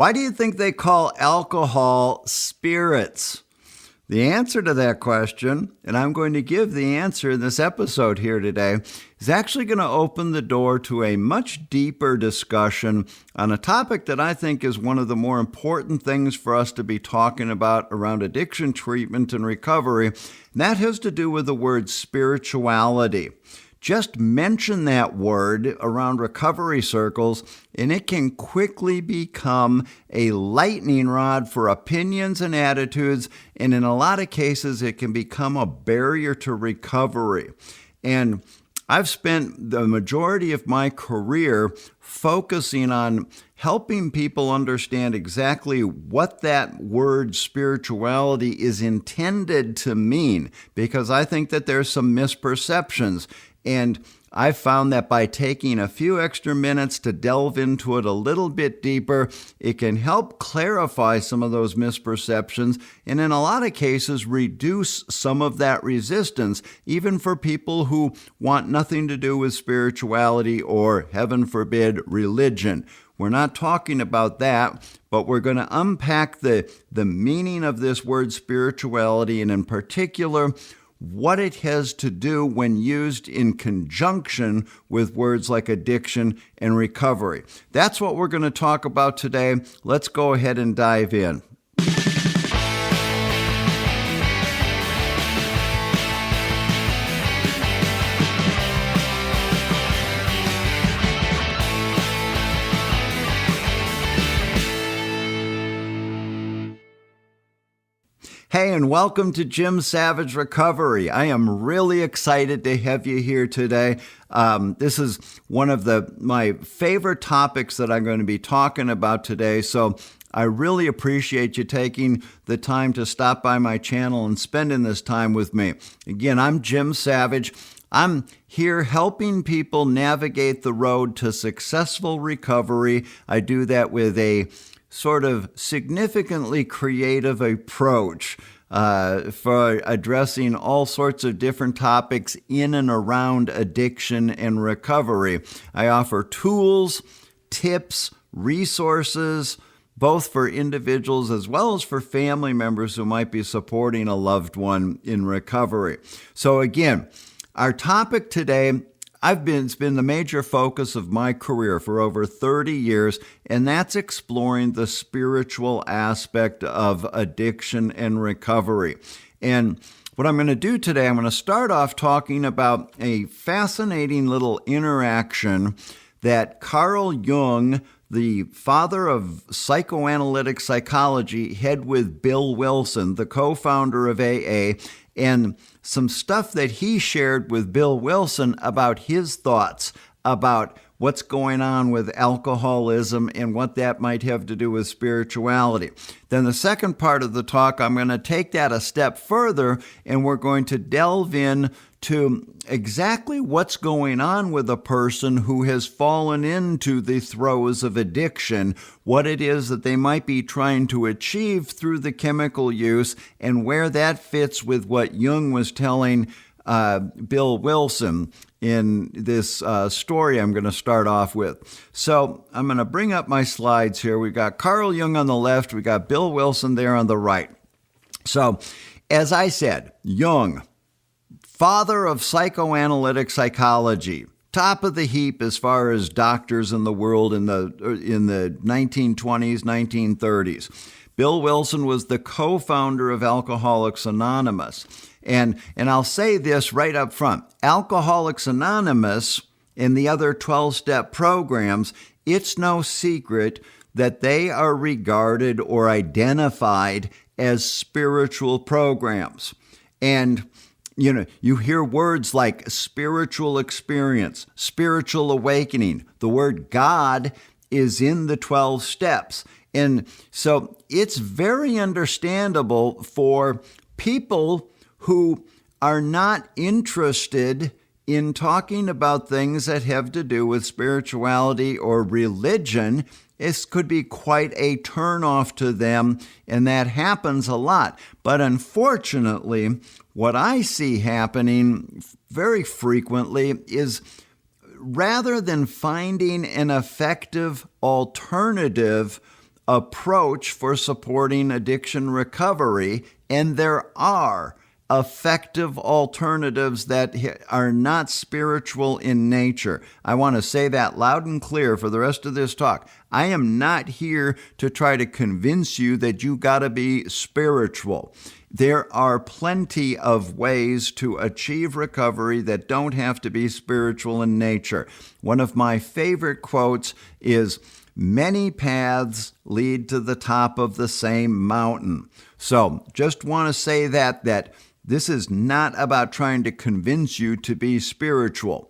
Why do you think they call alcohol spirits? The answer to that question, and I'm going to give the answer in this episode here today, is actually going to open the door to a much deeper discussion on a topic that I think is one of the more important things for us to be talking about around addiction treatment and recovery. And that has to do with the word spirituality. Just mention that word around recovery circles, and it can quickly become a lightning rod for opinions and attitudes, and in a lot of cases, it can become a barrier to recovery. And I've spent the majority of my career focusing on helping people understand exactly what that word spirituality is intended to mean, because I think that there's some misperceptions. And I've found that by taking a few extra minutes to delve into it a little bit deeper, it can help clarify some of those misperceptions and in a lot of cases reduce some of that resistance, even for people who want nothing to do with spirituality or, heaven forbid, religion. We're not talking about that, but we're going to unpack the meaning of this word spirituality, and in particular, what it has to do when used in conjunction with words like addiction and recovery. That's what we're going to talk about today. Let's go ahead and dive in. Hey, and welcome to Jim Savage Recovery. I am really excited to have you here today. This is one of my favorite topics that I'm going to be talking about today, so I really appreciate you taking the time to stop by my channel and spending this time with me. Again, I'm Jim Savage. I'm here helping people navigate the road to successful recovery. I do that with a sort of significantly creative approach for addressing all sorts of different topics in and around addiction and recovery. I offer tools, tips, resources, both for individuals as well as for family members who might be supporting a loved one in recovery. So again, our topic today, it's been the major focus of my career for over 30 years, and that's exploring the spiritual aspect of addiction and recovery. And what I'm going to do today, I'm going to start off talking about a fascinating little interaction that Carl Jung, the father of psychoanalytic psychology, had with Bill Wilson, the co-founder of AA, and some stuff that he shared with Bill Wilson about his thoughts about what's going on with alcoholism and what that might have to do with spirituality. Then the second part of the talk, I'm going to take that a step further, and we're going to delve in to exactly what's going on with a person who has fallen into the throes of addiction, what it is that they might be trying to achieve through the chemical use, and where that fits with what Jung was telling Bill Wilson in this story I'm going to start off with. So I'm going to bring up my slides here. We've got Carl Jung on the left. We got Bill Wilson there on the right. So as I said, Jung, father of psychoanalytic psychology, top of the heap as far as doctors in the world in the 1920s, 1930s. Bill Wilson was the co-founder of Alcoholics Anonymous. And I'll say this right up front. Alcoholics Anonymous and the other 12-step programs, it's no secret that they are regarded or identified as spiritual programs. And you hear words like spiritual experience, spiritual awakening. The word God is in the 12 steps. And so it's very understandable for people who are not interested in talking about things that have to do with spirituality or religion. This could be quite a turnoff to them, and that happens a lot. But unfortunately, what I see happening very frequently is rather than finding an effective alternative approach for supporting addiction recovery, and there are effective alternatives that are not spiritual in nature. I want to say that loud and clear for the rest of this talk. I am not here to try to convince you that you got to be spiritual. There are plenty of ways to achieve recovery that don't have to be spiritual in nature. One of my favorite quotes is, "Many paths lead to the top of the same mountain." So just want to say that this is not about trying to convince you to be spiritual.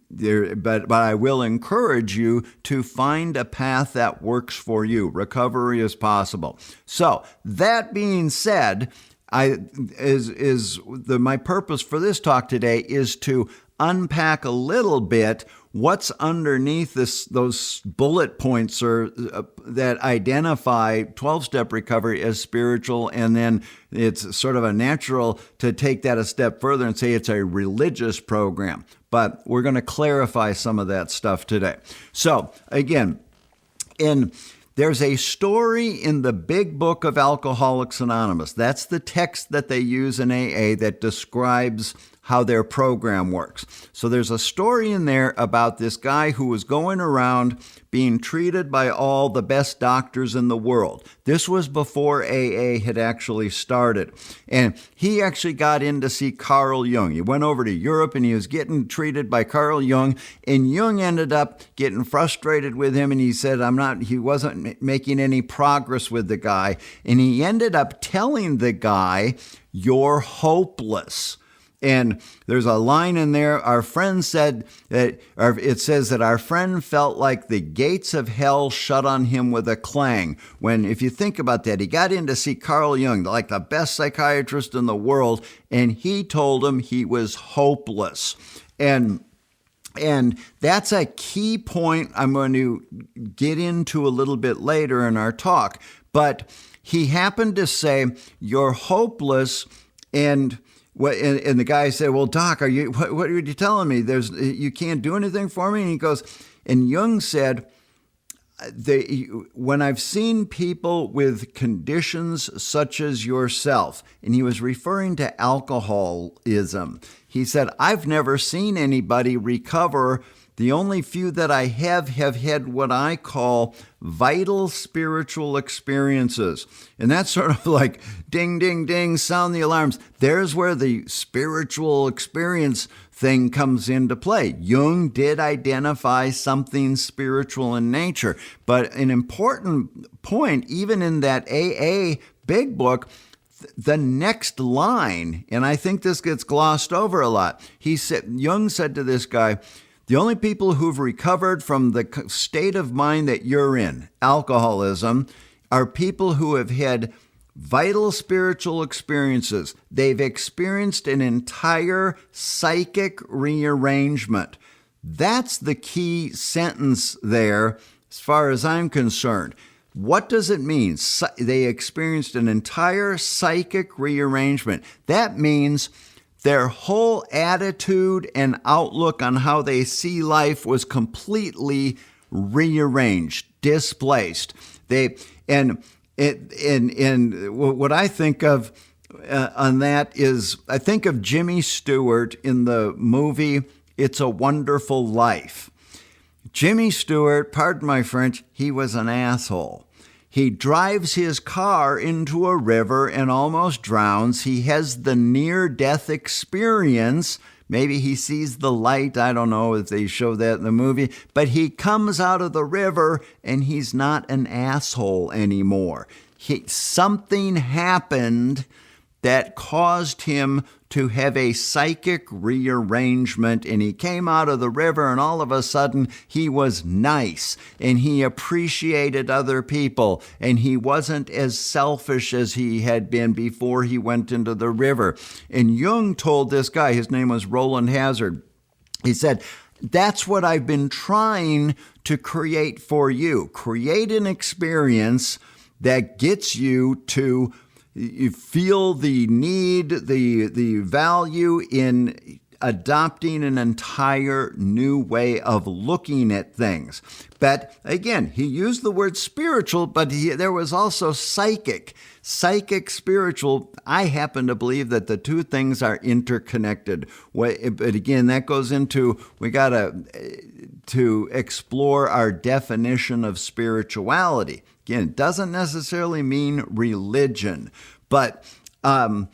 But I will encourage you to find a path that works for you. Recovery is possible. So that being said, my purpose for this talk today is to unpack a little bit what's underneath those bullet points that identify 12-step recovery as spiritual, and then it's sort of a natural to take that a step further and say it's a religious program. But we're going to clarify some of that stuff today. So again, there's a story in the Big Book of Alcoholics Anonymous. That's the text that they use in AA that describes how their program works. So there's a story in there about this guy who was going around being treated by all the best doctors in the world. This was before AA had actually started. And he actually got in to see Carl Jung. He went over to Europe and he was getting treated by Carl Jung. And Jung ended up getting frustrated with him, and he said he wasn't making any progress with the guy. And he ended up telling the guy, "You're hopeless." And there's a line in there, our friend said that, or it says that our friend felt like the gates of hell shut on him with a clang. When, if you think about that, he got in to see Carl Jung, like the best psychiatrist in the world, and he told him he was hopeless. And that's a key point I'm going to get into a little bit later in our talk. But he happened to say, "You're hopeless," and the guy said, "Well, Doc, what are you telling me? You can't do anything for me?" And he goes, and Jung said, "When I've seen people with conditions such as yourself," and he was referring to alcoholism, he said, "I've never seen anybody recover. The only few that I have had what I call vital spiritual experiences." And that's sort of like ding, ding, ding, sound the alarms. There's where the spiritual experience thing comes into play. Jung did identify something spiritual in nature. But an important point, even in that AA Big Book, the next line, and I think this gets glossed over a lot. Jung said to this guy, "The only people who've recovered from the state of mind that you're in, alcoholism, are people who have had vital spiritual experiences. They've experienced an entire psychic rearrangement." That's the key sentence there, as far as I'm concerned. What does it mean? They experienced an entire psychic rearrangement. That means their whole attitude and outlook on how they see life was completely rearranged, displaced. What I think of on that is, I think of Jimmy Stewart in the movie It's a Wonderful Life. Jimmy Stewart, pardon my French, he was an asshole. He drives his car into a river and almost drowns. He has the near-death experience. Maybe he sees the light. I don't know if they show that in the movie. But he comes out of the river and he's not an asshole anymore. Something happened that caused him to have a psychic rearrangement, and he came out of the river and all of a sudden he was nice and he appreciated other people and he wasn't as selfish as he had been before he went into the river. And Jung told this guy, his name was Roland, he said, "That's what I've been trying to create for you. Create an experience that gets you to you feel the need, the value in adopting an entire new way of looking at things. But again, he used the word spiritual, but there was also psychic. Psychic, spiritual, I happen to believe that the two things are interconnected. But again, that goes into, we got to explore our definition of spirituality. Again, it doesn't necessarily mean religion, but Jung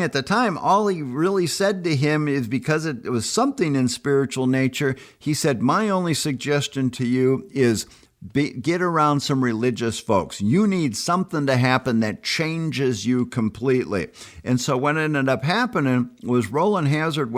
at the time, all he really said to him is, because it was something in spiritual nature, he said, my only suggestion to you is get around some religious folks. You need something to happen that changes you completely. And so what ended up happening was Roland Hazard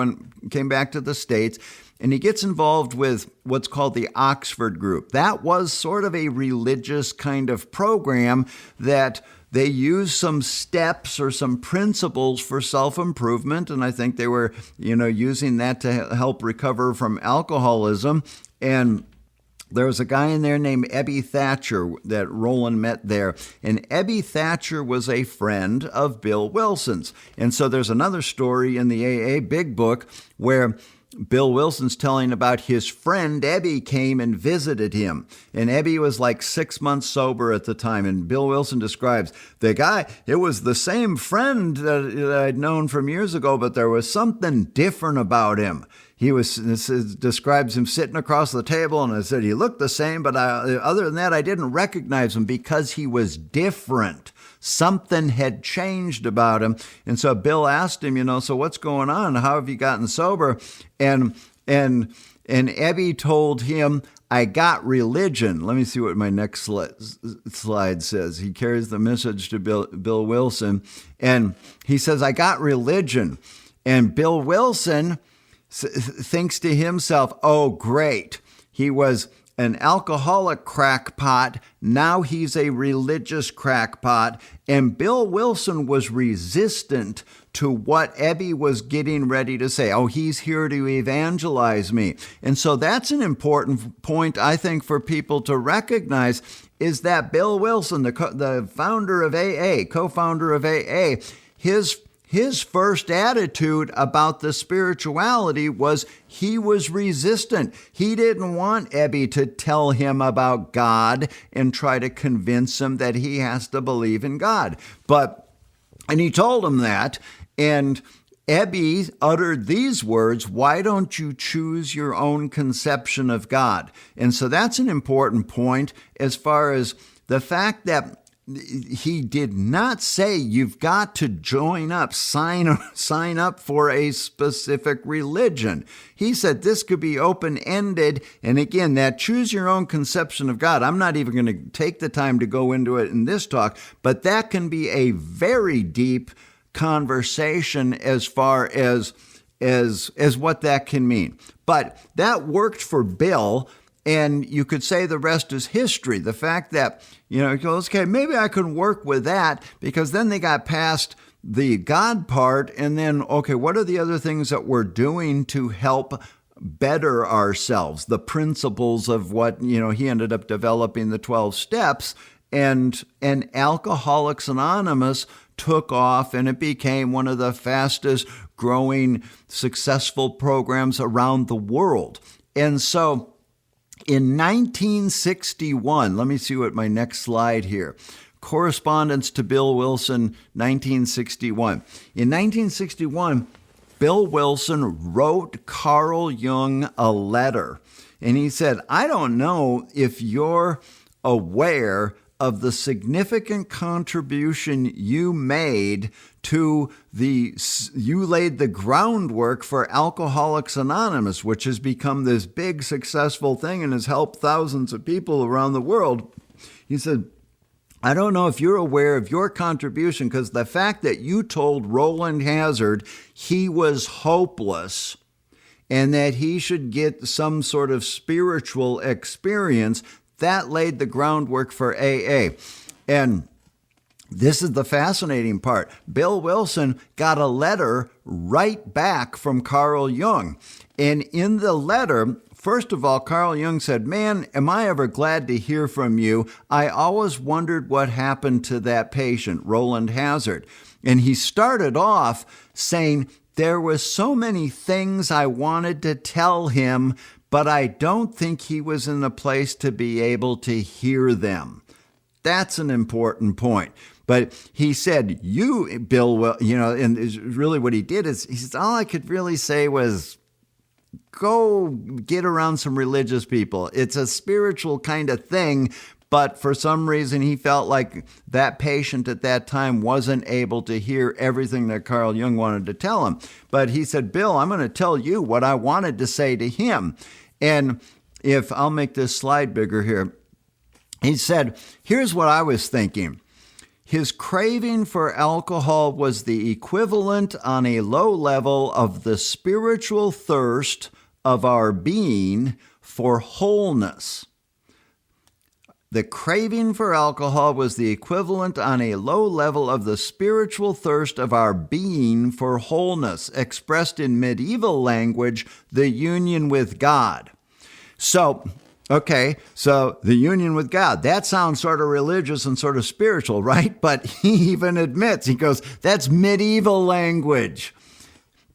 came back to the States, and he gets involved with what's called the Oxford Group. That was sort of a religious kind of program that they used some steps or some principles for self-improvement, and I think they were, using that to help recover from alcoholism. And there was a guy in there named Ebby Thatcher that Roland met there, and Ebby Thatcher was a friend of Bill Wilson's. And so there's another story in the AA Big Book where Bill Wilson's telling about his friend Ebby came and visited him. And Ebby was like 6 months sober at the time. And Bill Wilson describes the guy, it was the same friend that I'd known from years ago, but there was something different about him. Describes him sitting across the table, and I said he looked the same, but other than that, I didn't recognize him because he was different. Something had changed about him. And so Bill asked him, so what's going on? How have you gotten sober? And Ebby told him, I got religion. Let me see what my next slide says. He carries the message to Bill Wilson, and he says, I got religion. And Bill Wilson thinks to himself, oh, great. He was an alcoholic crackpot. Now he's a religious crackpot. And Bill Wilson was resistant to what Ebby was getting ready to say. Oh, he's here to evangelize me. And so that's an important point, I think, for people to recognize, is that Bill Wilson, the founder of AA, co-founder of AA, his first attitude about the spirituality was he was resistant. He didn't want Ebby to tell him about God and try to convince him that he has to believe in God. And he told him that, and Ebby uttered these words, why don't you choose your own conception of God? And so that's an important point as far as the fact that he did not say you've got to join up, sign up for a specific religion. He said this could be open-ended. And again, that choose your own conception of God, I'm not even going to take the time to go into it in this talk, but that can be a very deep conversation as far as what that can mean. But that worked for Bill. And you could say the rest is history. The fact that, he goes, okay, maybe I can work with that, because then they got past the God part. And then, okay, what are the other things that we're doing to help better ourselves? The principles of what, he ended up developing the 12 steps, and Alcoholics Anonymous took off, and it became one of the fastest growing successful programs around the world. And so in 1961, let me see what my next slide here. Correspondence to Bill Wilson, 1961. In 1961, Bill Wilson wrote Carl Jung a letter. And he said, I don't know if you're aware of the significant contribution you made to you laid the groundwork for Alcoholics Anonymous, which has become this big successful thing and has helped thousands of people around the world. He said, I don't know if you're aware of your contribution, because the fact that you told Roland Hazard he was hopeless and that he should get some sort of spiritual experience, that laid the groundwork for AA. And this is the fascinating part. Bill Wilson got a letter right back from Carl Jung. And in the letter, first of all, Carl Jung said, man, am I ever glad to hear from you. I always wondered what happened to that patient, Roland Hazard. And he started off saying, there was so many things I wanted to tell him, but I don't think he was in a place to be able to hear them. That's an important point. But he said, you, Bill, and really what he did is, he says, all I could really say was, go get around some religious people. It's a spiritual kind of thing, but for some reason he felt like that patient at that time wasn't able to hear everything that Carl Jung wanted to tell him. But he said, Bill, I'm going to tell you what I wanted to say to him. And if I'll make this slide bigger here, he said, here's what I was thinking. His craving for alcohol was the equivalent on a low level of the spiritual thirst of our being for wholeness. The craving for alcohol was the equivalent on a low level of the spiritual thirst of our being for wholeness, expressed in medieval language, the union with God. So the union with God, that sounds sort of religious and sort of spiritual, right? But he even admits, he goes, that's medieval language.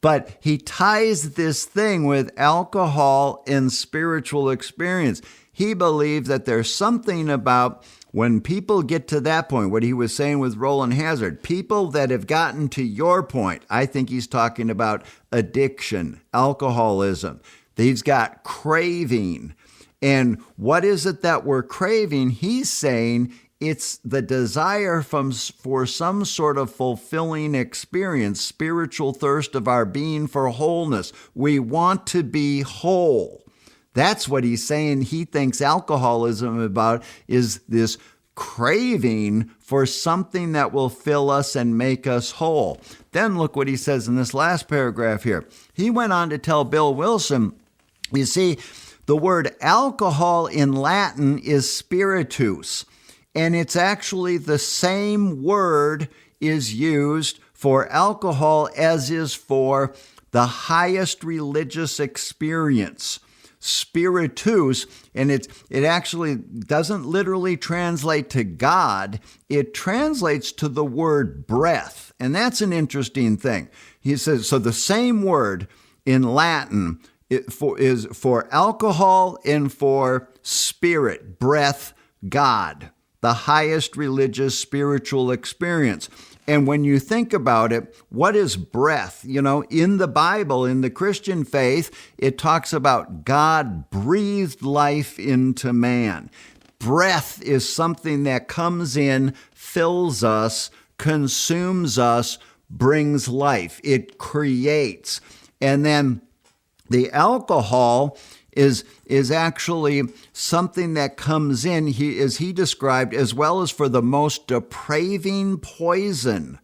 But he ties this thing with alcohol and spiritual experience. He believed that there's something about when people get to that point, what he was saying with Roland Hazard, people that have gotten to your point, I think he's talking about addiction, alcoholism. They've got craving. And what is it that we're craving? He's saying it's the desire for some sort of fulfilling experience, spiritual thirst of our being for wholeness. We want to be whole. That's what he's saying. He thinks alcoholism about is this craving for something that will fill us and make us whole. Then look what he says in this last paragraph here. He went on to tell Bill Wilson, you see, the word alcohol in Latin is spiritus, and it's actually the same word is used for alcohol as is for the highest religious experience. Spiritus, and it actually doesn't literally translate to God. It translates to the word breath, and that's an interesting thing. He says, so the same word in Latin is for alcohol and for spirit, breath, God, the highest religious spiritual experience. And when you think about it, what is breath? In the Bible, in the Christian faith, it talks about God breathed life into man. Breath is something that comes in, fills us, consumes us, brings life. It creates. And then the alcohol is actually something that comes in, as he described, as well as for the most depraving poison.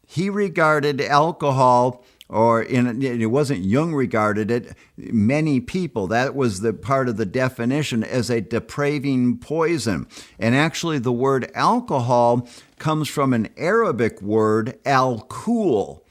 He regarded alcohol, it wasn't Jung regarded it, many people, that was the part of the definition, as a depraving poison. And actually the word alcohol comes from an Arabic word, al-kul,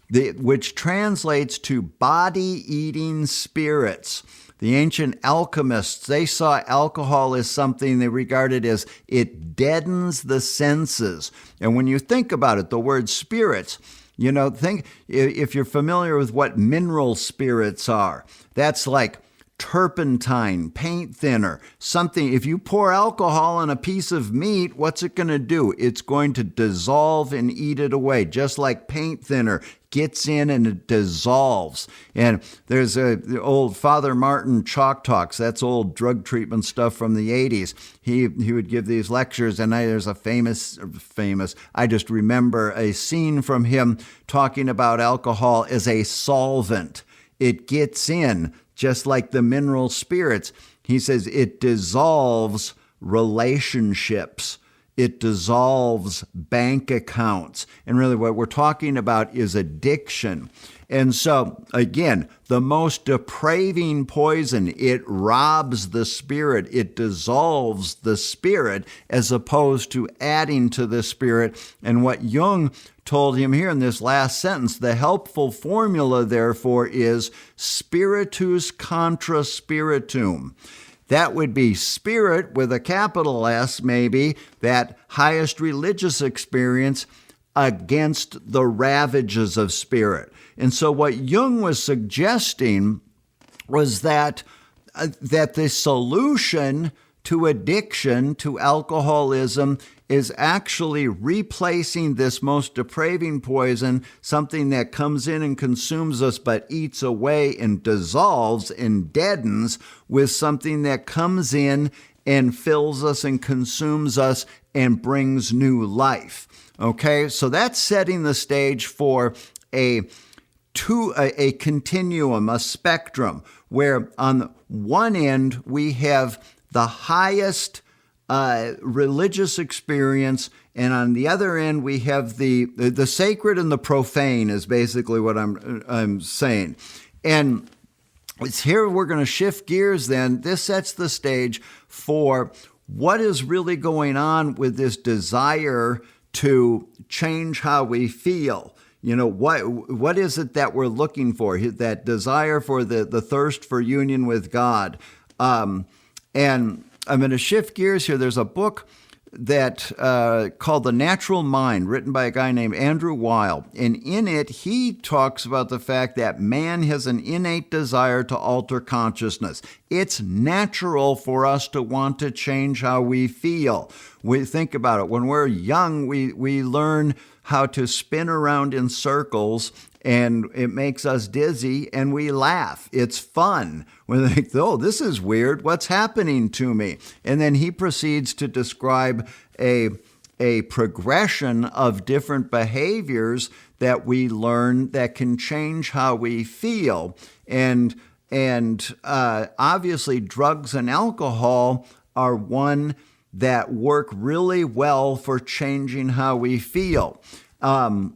which translates to body-eating spirits. The ancient alchemists, they saw alcohol as something they regarded as it deadens the senses. And when you think about it, the word spirits, think if you're familiar with what mineral spirits are, that's like turpentine, paint thinner, something. If you pour alcohol on a piece of meat, what's it going to do? It's going to dissolve and eat it away, just like paint thinner gets in and it dissolves. And there's the old Father Martin chalk talks. That's old drug treatment stuff from the 80s. He would give these lectures, and there's a famous, I just remember a scene from him talking about alcohol as a solvent. It gets in, just like the mineral spirits. He says it dissolves relationships. It dissolves bank accounts. And really what we're talking about is addiction. And so, again, the most depraving poison, it robs the spirit. It dissolves the spirit as opposed to adding to the spirit. And what Jung told him here in this last sentence, the helpful formula, therefore, is spiritus contra spiritum. That would be spirit with a capital S, maybe, that highest religious experience, against the ravages of spirit. And so what Jung was suggesting was that the solution to addiction, to alcoholism, is actually replacing this most depraving poison, something that comes in and consumes us but eats away and dissolves and deadens, with something that comes in and fills us and consumes us and brings new life. Okay, so that's setting the stage for a continuum, a spectrum, where on one end we have the highest religious experience, and on the other end we have the sacred and the profane, is basically what I'm saying. And it's here we're going to shift gears then. This sets the stage for what is really going on with this desire to change how we feel. You know, what is it that we're looking for? That desire for the thirst for union with God. And I'm going to shift gears here. There's a book that called The Natural Mind, written by a guy named Andrew Weil. And in it, he talks about the fact that man has an innate desire to alter consciousness. It's natural for us to want to change how we feel. We think about it. When we're young, we learn how to spin around in circles, and it makes us dizzy, and we laugh. It's fun. We think, oh, this is weird. What's happening to me? And then he proceeds to describe a progression of different behaviors that we learn that can change how we feel. And obviously, drugs and alcohol are one that work really well for changing how we feel. And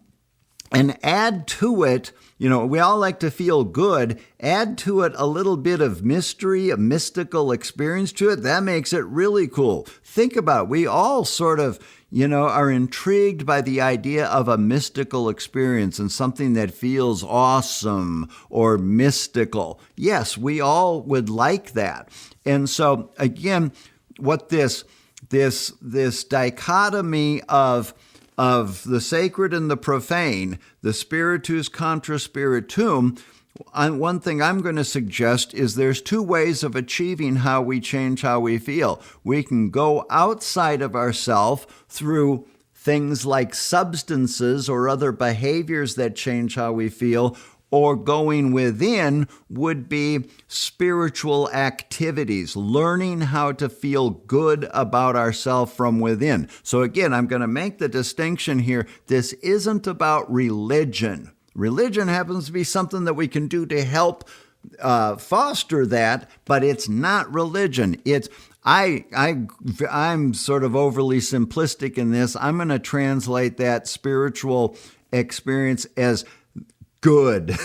add to it, you know, we all like to feel good. Add to it a little bit of mystery, a mystical experience to it. That makes it really cool. Think about it. We all sort of, you know, are intrigued by the idea of a mystical experience and something that feels awesome or mystical. Yes, we all would like that. And so, again, what this dichotomy of the sacred and the profane, the Spiritus, Contra, Spiritum, one thing I'm going to suggest is there's two ways of achieving how we change how we feel. We can go outside of ourselves through things like substances or other behaviors that change how we feel, or going within would be spiritual activities, learning how to feel good about ourselves from within. So again, I'm going to make the distinction here. This isn't about religion. Religion happens to be something that we can do to help foster that, but it's not religion. I'm sort of overly simplistic in this. I'm going to translate that spiritual experience as good,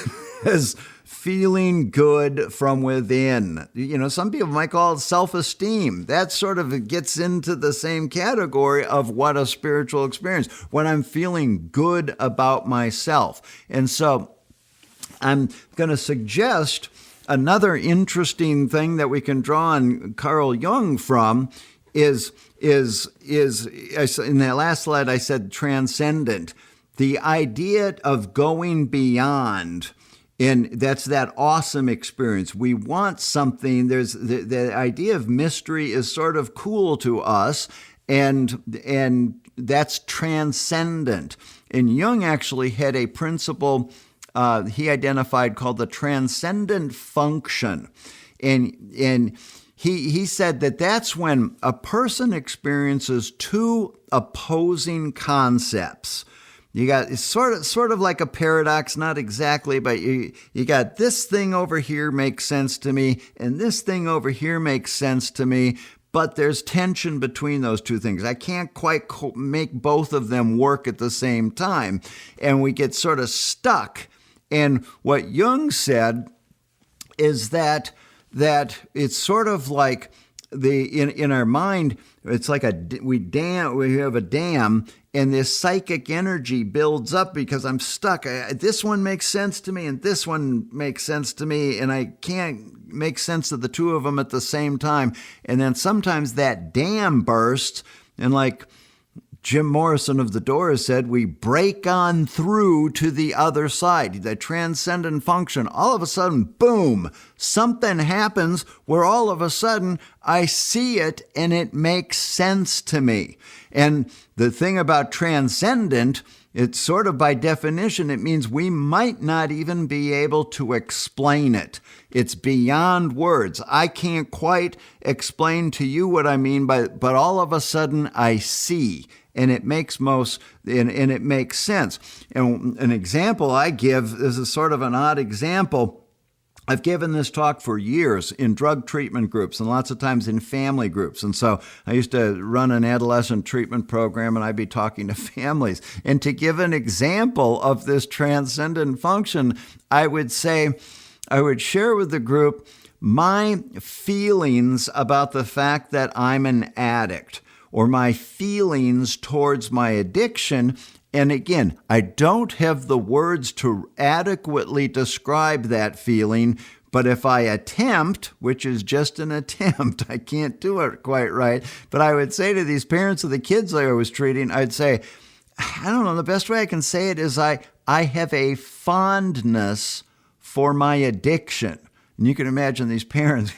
as feeling good from within. You know, some people might call it self-esteem. That sort of gets into the same category of what a spiritual experience, when I'm feeling good about myself. And so I'm going to suggest another interesting thing that we can draw on Carl Jung from is in that last slide I said transcendent. The idea of going beyond, and that's that awesome experience. We want something. There's the idea of mystery is sort of cool to us, and that's transcendent. And Jung actually had a principle he identified called the Transcendent Function, and he said that that's when a person experiences two opposing concepts. You got it's sort of like a paradox, not exactly, but you got this thing over here makes sense to me, and this thing over here makes sense to me, but there's tension between those two things. I can't quite make both of them work at the same time, and we get sort of stuck. And what Jung said is that it's sort of like in our mind, it's like we have a dam, and this psychic energy builds up because I'm stuck. This one makes sense to me, and this one makes sense to me, and I can't make sense of the two of them at the same time. And then sometimes that dam bursts, and like Jim Morrison of The Doors said, we break on through to the other side, the transcendent function. All of a sudden, boom, something happens where all of a sudden I see it and it makes sense to me. And the thing about transcendent, it's sort of by definition, it means we might not even be able to explain it. It's beyond words. I can't quite explain to you what I mean, but all of a sudden I see. And it makes it makes sense. And an example I give, this is sort of an odd example. I've given this talk for years in drug treatment groups and lots of times in family groups. And so I used to run an adolescent treatment program, and I'd be talking to families. And to give an example of this transcendent function, I would share with the group my feelings about the fact that I'm an addict, or my feelings towards my addiction. And again, I don't have the words to adequately describe that feeling, but if I attempt, which is just an attempt, I can't do it quite right, but I would say to these parents of the kids I was treating, I'd say, I don't know, the best way I can say it is I have a fondness for my addiction. And you can imagine these parents,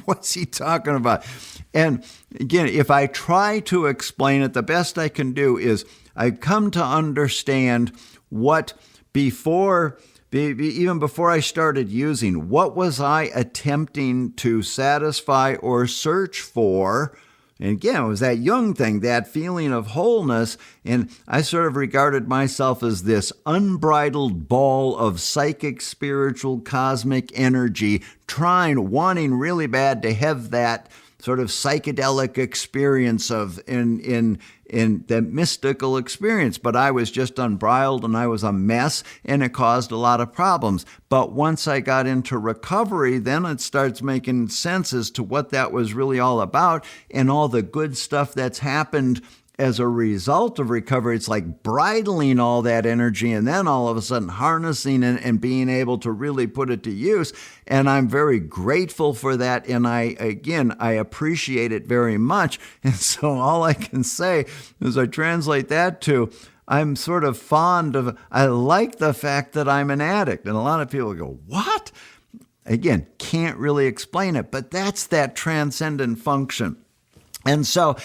what's he talking about? And again, if I try to explain it, the best I can do is I come to understand what even before I started using, what was I attempting to satisfy or search for? And again, it was that Jung thing, that feeling of wholeness. And I sort of regarded myself as this unbridled ball of psychic, spiritual, cosmic energy, wanting really bad to have that sort of psychedelic experience in the mystical experience. But I was just unbridled and I was a mess, and it caused a lot of problems. But once I got into recovery, then it starts making sense as to what that was really all about and all the good stuff that's happened as a result of recovery. It's like bridling all that energy and then all of a sudden harnessing it and being able to really put it to use. And I'm very grateful for that. And I appreciate it very much. And so all I can say is I translate that to, I'm sort of I like the fact that I'm an addict. And a lot of people go, what? Again, can't really explain it, but that's that transcendent function. And so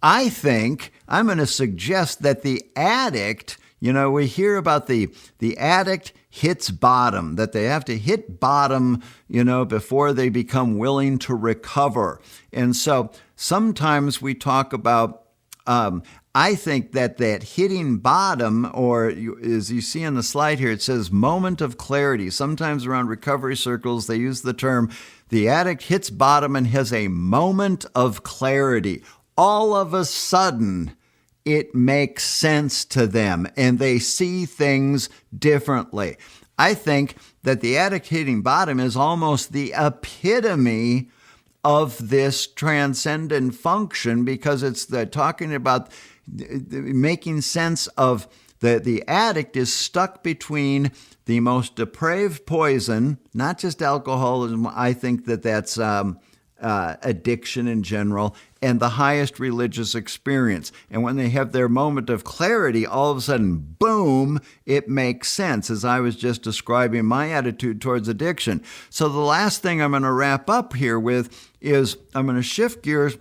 I think I'm going to suggest that the addict, we hear about the addict hits bottom, that they have to hit bottom, before they become willing to recover. And so sometimes we talk about, I think that hitting bottom, or as you see on the slide here, it says moment of clarity. Sometimes around recovery circles, they use the term, the addict hits bottom and has a moment of clarity. All of a sudden, it makes sense to them and they see things differently. I think that the addict hitting bottom is almost the epitome of this transcendent function, because it's talking about making sense of the addict is stuck between the most depraved poison, not just alcoholism. I think that's addiction in general, and the highest religious experience. And when they have their moment of clarity, all of a sudden, boom, it makes sense, as I was just describing my attitude towards addiction. So the last thing I'm going to wrap up here with is I'm going to shift gears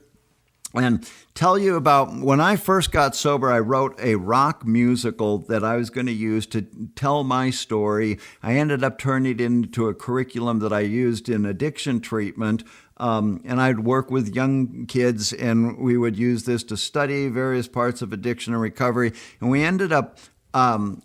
and tell you about when I first got sober. I wrote a rock musical that I was going to use to tell my story. I ended up turning it into a curriculum that I used in addiction treatment. And I'd work with young kids, and we would use this to study various parts of addiction and recovery. And we ended up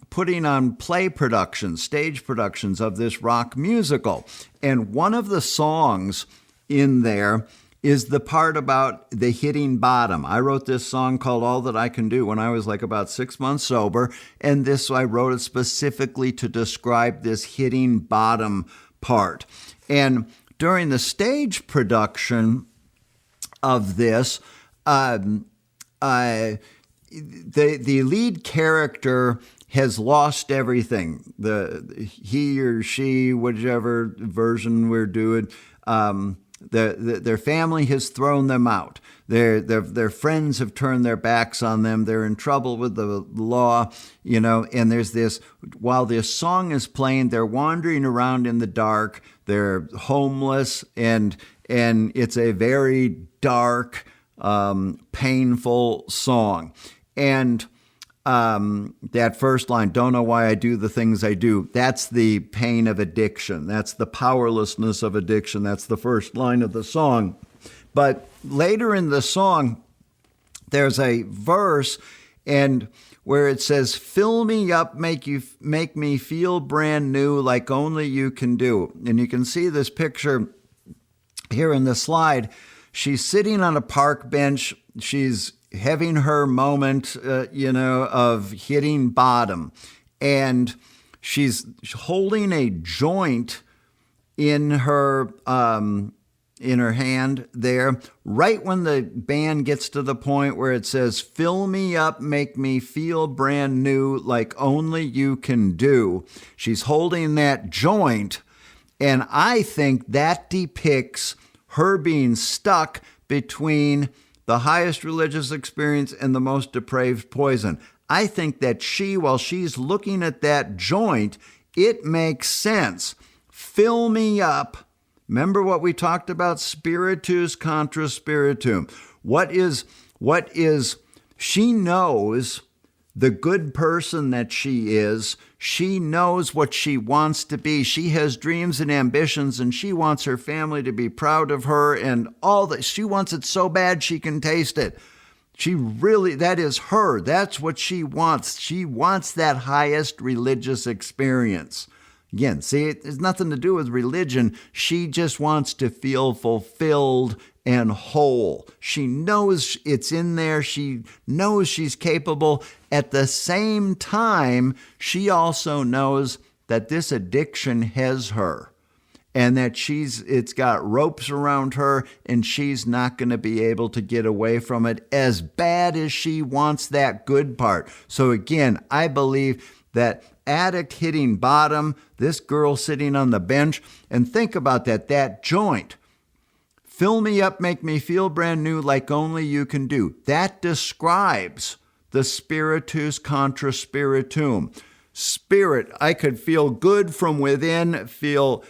putting on play productions, stage productions of this rock musical. And one of the songs in there is the part about the hitting bottom. I wrote this song called All That I Can Do when I was like about 6 months sober. And I wrote it specifically to describe this hitting bottom part. And during the stage production of this, the lead character has lost everything. He or she, whichever version we're doing, Their family has thrown them out. Their friends have turned their backs on them. They're in trouble with the law, and there's this, while this song is playing, they're wandering around in the dark. They're homeless, and it's a very dark, painful song. And that first line, don't know why I do the things I do, that's the pain of addiction. That's the powerlessness of addiction. That's the first line of the song. But later in the song, there's a verse and where it says, fill me up, make me feel brand new like only you can do. And you can see this picture here in the slide. She's sitting on a park bench. She's having her moment, of hitting bottom. And she's holding a joint in her hand there, right when the band gets to the point where it says, fill me up, make me feel brand new like only you can do. She's holding that joint, and I think that depicts her being stuck between the highest religious experience and the most depraved poison. I think that while she's looking at that joint, it makes sense. Fill me up. Remember what we talked about? Spiritus, Contra, Spiritum. What is, she knows the good person that she is. She knows what she wants to be. She has dreams and ambitions, and she wants her family to be proud of her, and all that. She wants it so bad she can taste it. That is her. That's what she wants. She wants that highest religious experience. Again, see, it has nothing to do with religion. She just wants to feel fulfilled and whole. She knows it's in there. She knows she's capable. At the same time, she also knows that this addiction has her and that it's got ropes around her and she's not going to be able to get away from it as bad as she wants that good part. So again, I believe that addict hitting bottom, this girl sitting on the bench, and think about that joint. Fill me up, make me feel brand new like only you can do. That describes the Spiritus Contra Spiritum. Spirit, I could feel good from within, feel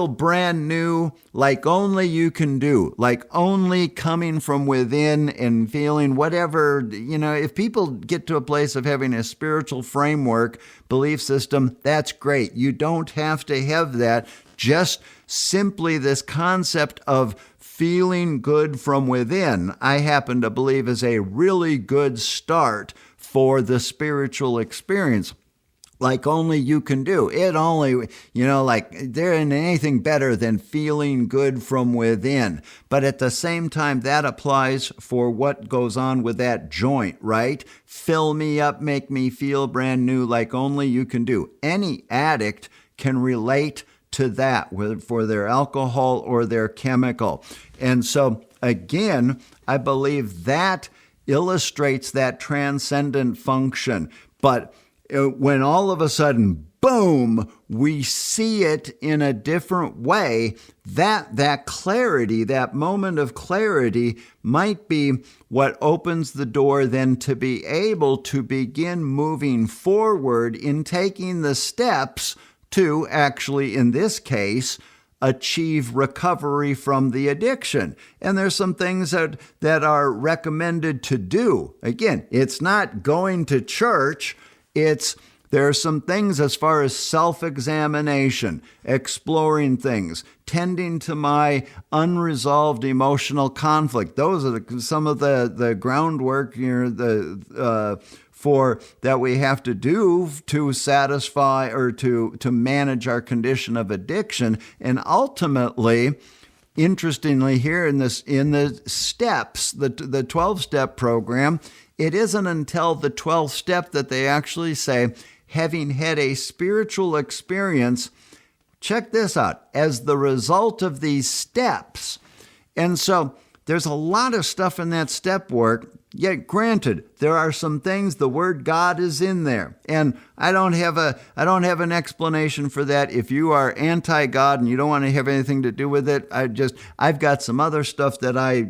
brand new like only you can do, like only coming from within and feeling whatever, if people get to a place of having a spiritual framework, belief system, that's great. You don't have to have that. Just simply this concept of feeling good from within, I happen to believe is a really good start for the spiritual experience. Like only you can do. It only, there isn't anything better than feeling good from within. But at the same time, that applies for what goes on with that joint, right? Fill me up, make me feel brand new like only you can do. Any addict can relate to that, whether for their alcohol or their chemical. And so, again, I believe that illustrates that transcendent function. But when all of a sudden, boom, we see it in a different way, that clarity, that moment of clarity might be what opens the door then to be able to begin moving forward in taking the steps to actually, in this case, achieve recovery from the addiction. And there's some things that are recommended to do. Again, it's not going to church. There are some things as far as self-examination, exploring things, tending to my unresolved emotional conflict. Those are some of the groundwork for that we have to do to satisfy or to manage our condition of addiction. And ultimately, interestingly, here in the steps, the 12-step program, it isn't until the 12th step that they actually say, having had a spiritual experience, check this out, as the result of these steps. And so there's a lot of stuff in that step work Yet granted, there are some things, the word God is in there. And I don't have an explanation for that. If you are anti-God and you don't want to have anything to do with it, I've got some other stuff that I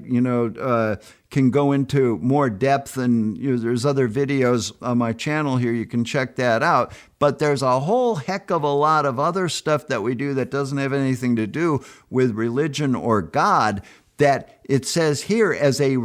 can go into more depth, and there's other videos on my channel here. You can check that out. But there's a whole heck of a lot of other stuff that we do that doesn't have anything to do with religion or God, that it says here as the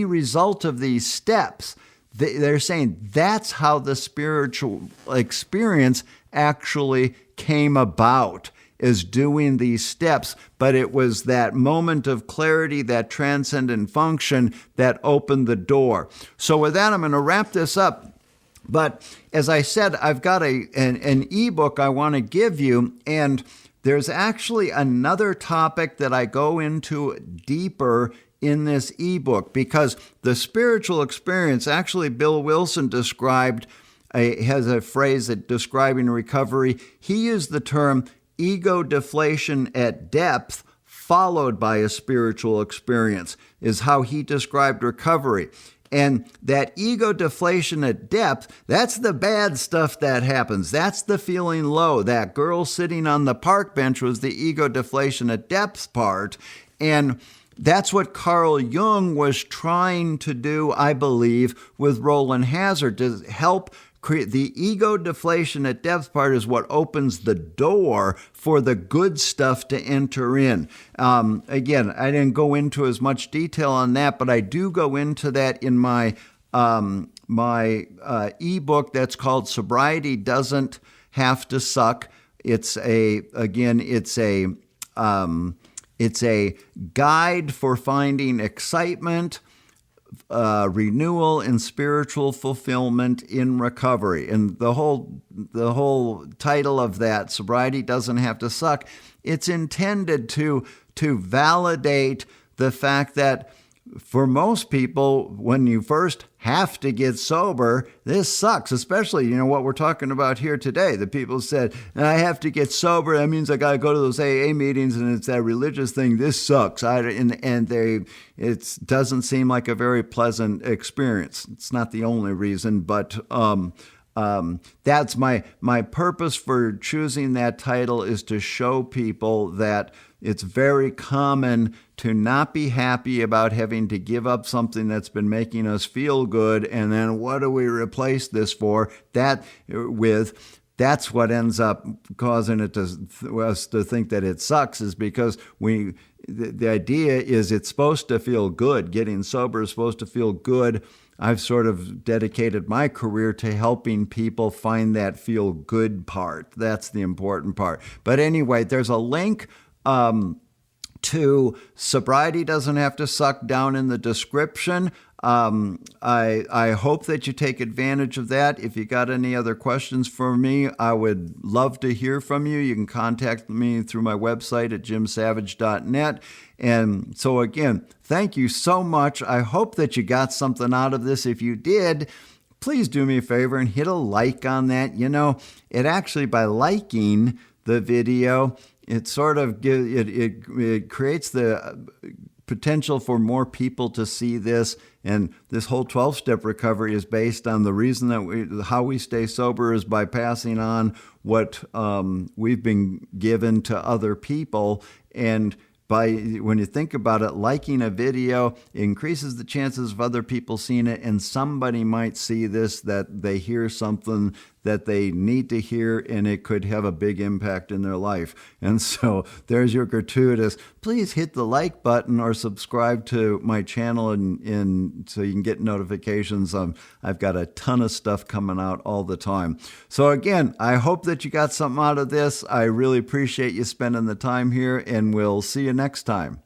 result of these steps. They're saying that's how the spiritual experience actually came about, is doing these steps. But it was that moment of clarity, that transcendent function, that opened the door. So with that, I'm going to wrap this up. But as I said, I've got an ebook I want to give you, and there's actually another topic that I go into deeper in this ebook, because the spiritual experience, actually Bill Wilson has a phrase that describing recovery. He used the term ego deflation at depth followed by a spiritual experience, is how he described recovery. And that ego deflation at depth, that's the bad stuff that happens. That's the feeling low. That girl sitting on the park bench was the ego deflation at depth part. And that's what Carl Jung was trying to do, I believe, with Roland Hazard, to help create the ego deflation at depth part is what opens the door for the good stuff to enter in. Again, I didn't go into as much detail on that, but I do go into that in my ebook that's called Sobriety Doesn't Have to Suck. It's a guide for finding excitement, renewal, and spiritual fulfillment in recovery. And the whole title of that, Sobriety Doesn't Have to Suck, it's intended to validate the fact that for most people, when you first have to get sober, this sucks, especially, what we're talking about here today. The people said, I have to get sober. That means I got to go to those AA meetings, and it's that religious thing. This sucks. It doesn't seem like a very pleasant experience. It's not the only reason, but that's my purpose for choosing that title, is to show people that it's very common to not be happy about having to give up something that's been making us feel good, and then what do we replace this for? That's what ends up causing us to think that it sucks, is because the idea is it's supposed to feel good. Getting sober is supposed to feel good. I've sort of dedicated my career to helping people find that feel good part. That's the important part. But anyway, there's a link to Sobriety Doesn't Have to Suck down in the description. I hope that you take advantage of that. If you got any other questions for me, I would love to hear from you. You can contact me through my website at jimsavage.net. And so again, thank you so much. I hope that you got something out of this. If you did, please do me a favor and hit a like on that. It actually, by liking the video, it sort of it creates the potential for more people to see this. And this whole 12-step recovery is based on the reason that how we stay sober is by passing on what we've been given to other people. And when you think about it, liking a video increases the chances of other people seeing it, and somebody might see this, that they hear something that they need to hear, and it could have a big impact in their life. And so there's your gratuitous. Please hit the like button or subscribe to my channel, and so you can get notifications. I've got a ton of stuff coming out all the time. So again, I hope that you got something out of this. I really appreciate you spending the time here, and we'll see you next time.